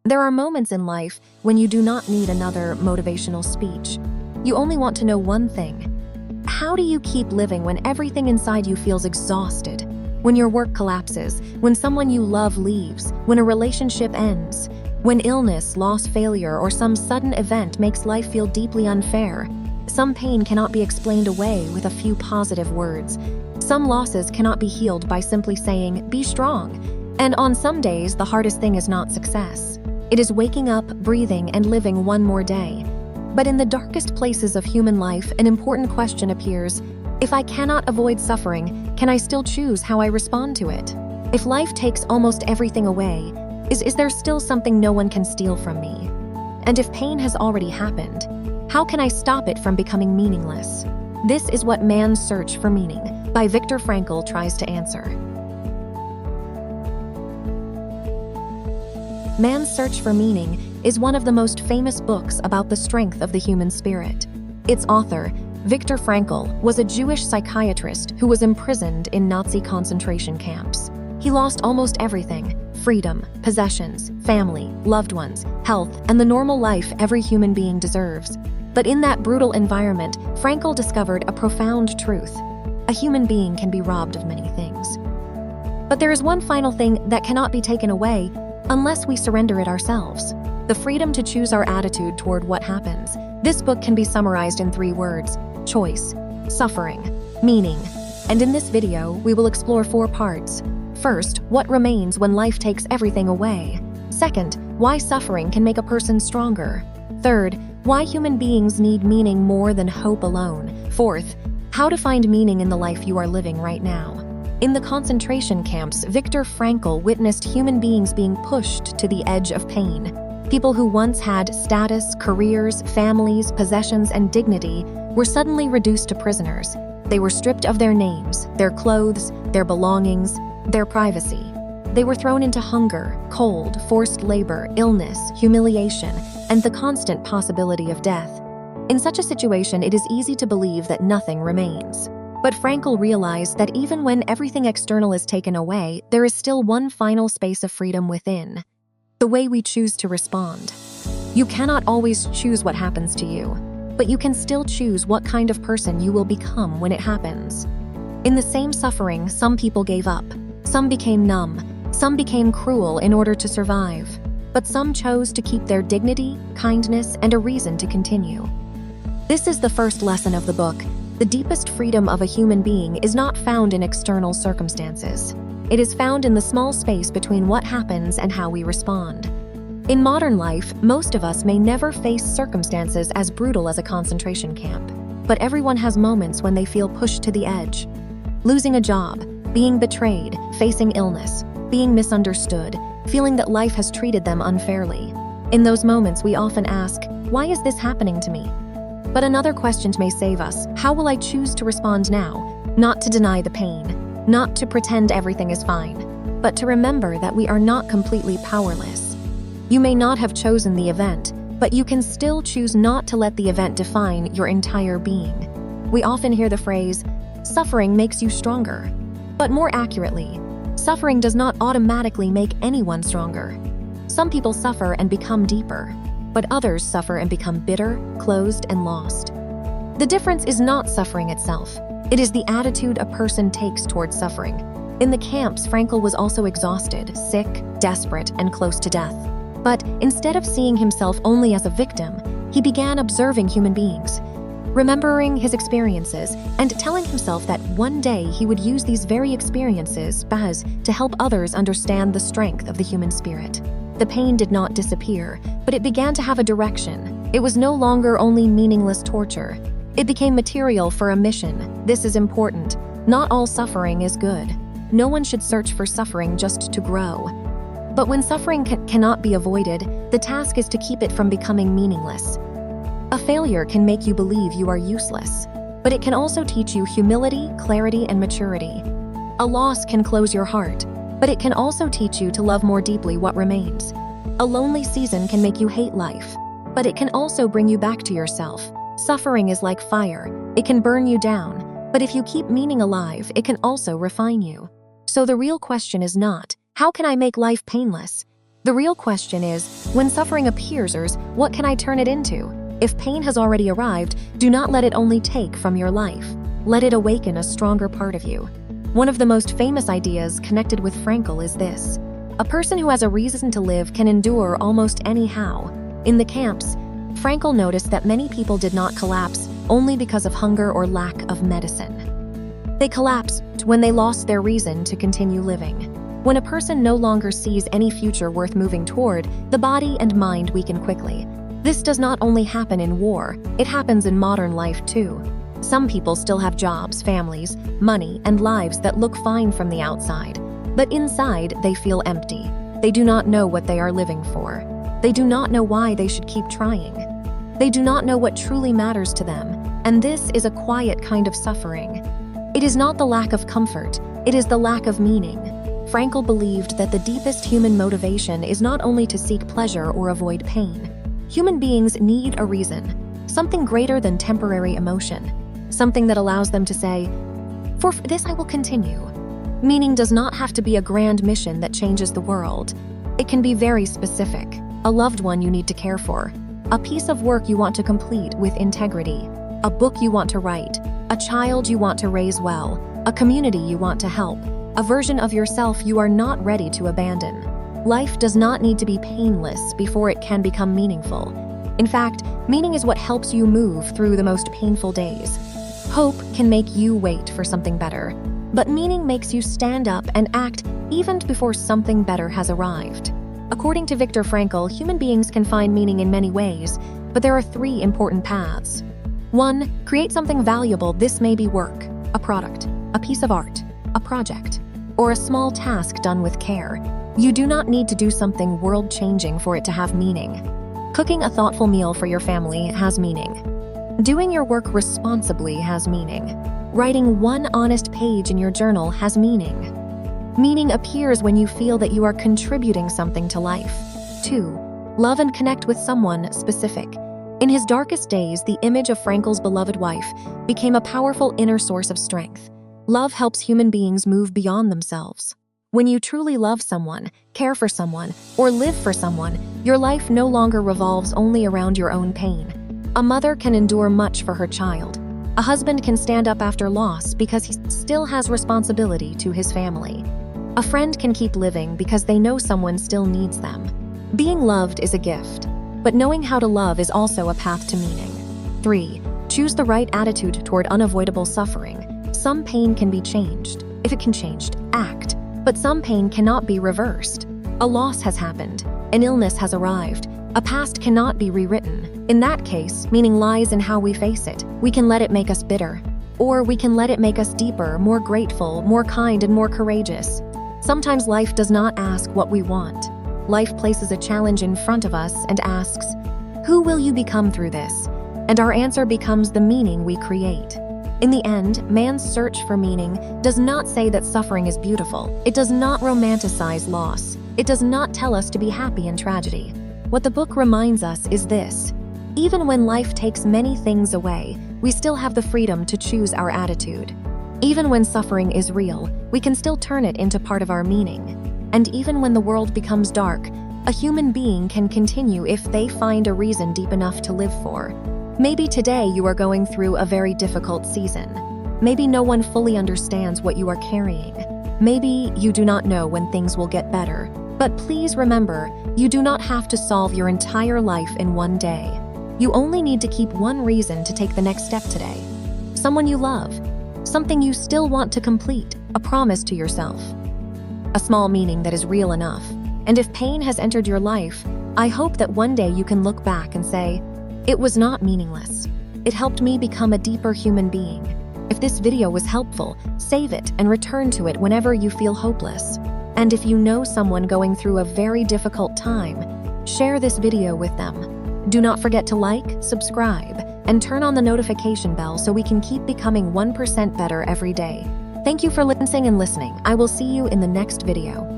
There are moments in life when you do not need another motivational speech. You only want to know one thing. How do you keep living when everything inside you feels exhausted? When your work collapses, when someone you love leaves, when a relationship ends, when illness, loss, failure, or some sudden event makes life feel deeply unfair. Some pain cannot be explained away with a few positive words. Some losses cannot be healed by simply saying, "Be strong." And on some days, the hardest thing is not success. It is waking up, breathing, and living one more day. But in the darkest places of human life, an important question appears. If I cannot avoid suffering, can I still choose how I respond to it? If life takes almost everything away, is there still something no one can steal from me? And if pain has already happened, how can I stop it from becoming meaningless? This is what Man's Search for Meaning by Viktor Frankl tries to answer. Man's Search for Meaning is one of the most famous books about the strength of the human spirit. Its author, Viktor Frankl, was a Jewish psychiatrist who was imprisoned in Nazi concentration camps. He lost almost everything: freedom, possessions, family, loved ones, health, and the normal life every human being deserves. But in that brutal environment, Frankl discovered a profound truth. A human being can be robbed of many things. But there is one final thing that cannot be taken away unless we surrender it ourselves: the freedom to choose our attitude toward what happens. This book can be summarized in 3 words: choice, suffering, meaning. And in this video, we will explore 4 parts. First, what remains when life takes everything away. Second, why suffering can make a person stronger. Third, why human beings need meaning more than hope alone. Fourth, how to find meaning in the life you are living right now. In the concentration camps, Viktor Frankl witnessed human beings being pushed to the edge of pain. People who once had status, careers, families, possessions, and dignity were suddenly reduced to prisoners. They were stripped of their names, their clothes, their belongings, their privacy. They were thrown into hunger, cold, forced labor, illness, humiliation, and the constant possibility of death. In such a situation, it is easy to believe that nothing remains. But Frankl realized that even when everything external is taken away, there is still one final space of freedom within: the way we choose to respond. You cannot always choose what happens to you, but you can still choose what kind of person you will become when it happens. In the same suffering, some people gave up, some became numb, some became cruel in order to survive, but some chose to keep their dignity, kindness, and a reason to continue. This is the first lesson of the book. The deepest freedom of a human being is not found in external circumstances. It is found in the small space between what happens and how we respond. In modern life, most of us may never face circumstances as brutal as a concentration camp, but everyone has moments when they feel pushed to the edge. Losing a job, being betrayed, facing illness, being misunderstood, feeling that life has treated them unfairly. In those moments, we often ask, "Why is this happening to me?" But another question may save us: how will I choose to respond now? Not to deny the pain, not to pretend everything is fine, but to remember that we are not completely powerless. You may not have chosen the event, but you can still choose not to let the event define your entire being. We often hear the phrase, "Suffering makes you stronger." But more accurately, suffering does not automatically make anyone stronger. Some people suffer and become deeper, but others suffer and become bitter, closed, and lost. The difference is not suffering itself. It is the attitude a person takes towards suffering. In the camps, Frankl was also exhausted, sick, desperate, and close to death. But instead of seeing himself only as a victim, he began observing human beings, remembering his experiences, and telling himself that one day he would use these very experiences to help others understand the strength of the human spirit. The pain did not disappear, but it began to have a direction. It was no longer only meaningless torture. It became material for a mission. This is important. Not all suffering is good. No one should search for suffering just to grow. But when suffering cannot be avoided, the task is to keep it from becoming meaningless. A failure can make you believe you are useless, but it can also teach you humility, clarity, and maturity. A loss can close your heart, but it can also teach you to love more deeply what remains. A lonely season can make you hate life, but it can also bring you back to yourself. Suffering is like fire. It can burn you down, but if you keep meaning alive, it can also refine you. So the real question is not, how can I make life painless? The real question is, when suffering appears, what can I turn it into? If pain has already arrived, do not let it only take from your life. Let it awaken a stronger part of you. One of the most famous ideas connected with Frankl is this: a person who has a reason to live can endure almost anyhow. In the camps, Frankl noticed that many people did not collapse only because of hunger or lack of medicine. They collapsed when they lost their reason to continue living. When a person no longer sees any future worth moving toward, the body and mind weaken quickly. This does not only happen in war, it happens in modern life too. Some people still have jobs, families, money, and lives that look fine from the outside. But inside, they feel empty. They do not know what they are living for. They do not know why they should keep trying. They do not know what truly matters to them, and this is a quiet kind of suffering. It is not the lack of comfort, it is the lack of meaning. Frankl believed that the deepest human motivation is not only to seek pleasure or avoid pain. Human beings need a reason, something greater than temporary emotion, something that allows them to say, "For this I will continue." Meaning does not have to be a grand mission that changes the world. It can be very specific: a loved one you need to care for, a piece of work you want to complete with integrity, a book you want to write, a child you want to raise well, a community you want to help, a version of yourself you are not ready to abandon. Life does not need to be painless before it can become meaningful. In fact, meaning is what helps you move through the most painful days. Hope can make you wait for something better, but meaning makes you stand up and act even before something better has arrived. According to Viktor Frankl, human beings can find meaning in many ways, but there are 3 important paths. 1. Create something valuable. This may be work, a product, a piece of art, a project, or a small task done with care. You do not need to do something world-changing for it to have meaning. Cooking a thoughtful meal for your family has meaning. Doing your work responsibly has meaning. Writing one honest page in your journal has meaning. Meaning appears when you feel that you are contributing something to life. 2. Love and connect with someone specific. In his darkest days, the image of Frankl's beloved wife became a powerful inner source of strength. Love helps human beings move beyond themselves. When you truly love someone, care for someone, or live for someone, your life no longer revolves only around your own pain. A mother can endure much for her child. A husband can stand up after loss because he still has responsibility to his family. A friend can keep living because they know someone still needs them. Being loved is a gift, but knowing how to love is also a path to meaning. 3. Choose the right attitude toward unavoidable suffering. Some pain can be changed. If it can change, act. But some pain cannot be reversed. A loss has happened. An illness has arrived. A past cannot be rewritten. In that case, meaning lies in how we face it. We can let it make us bitter, or we can let it make us deeper, more grateful, more kind, and more courageous. Sometimes life does not ask what we want. Life places a challenge in front of us and asks, "Who will you become through this?" And our answer becomes the meaning we create. In the end, man's search for meaning does not say that suffering is beautiful. It does not romanticize loss. It does not tell us to be happy in tragedy. What the book reminds us is this: even when life takes many things away, we still have the freedom to choose our attitude. Even when suffering is real, we can still turn it into part of our meaning. And even when the world becomes dark, a human being can continue if they find a reason deep enough to live for. Maybe today you are going through a very difficult season. Maybe no one fully understands what you are carrying. Maybe you do not know when things will get better. But please remember, you do not have to solve your entire life in one day. You only need to keep one reason to take the next step today. Someone you love, something you still want to complete, a promise to yourself. A small meaning that is real enough. And if pain has entered your life, I hope that one day you can look back and say, "It was not meaningless. It helped me become a deeper human being." If this video was helpful, save it and return to it whenever you feel hopeless. And if you know someone going through a very difficult time, share this video with them. Do not forget to like, subscribe, and turn on the notification bell so we can keep becoming 1% better every day. Thank you for listening. I will see you in the next video.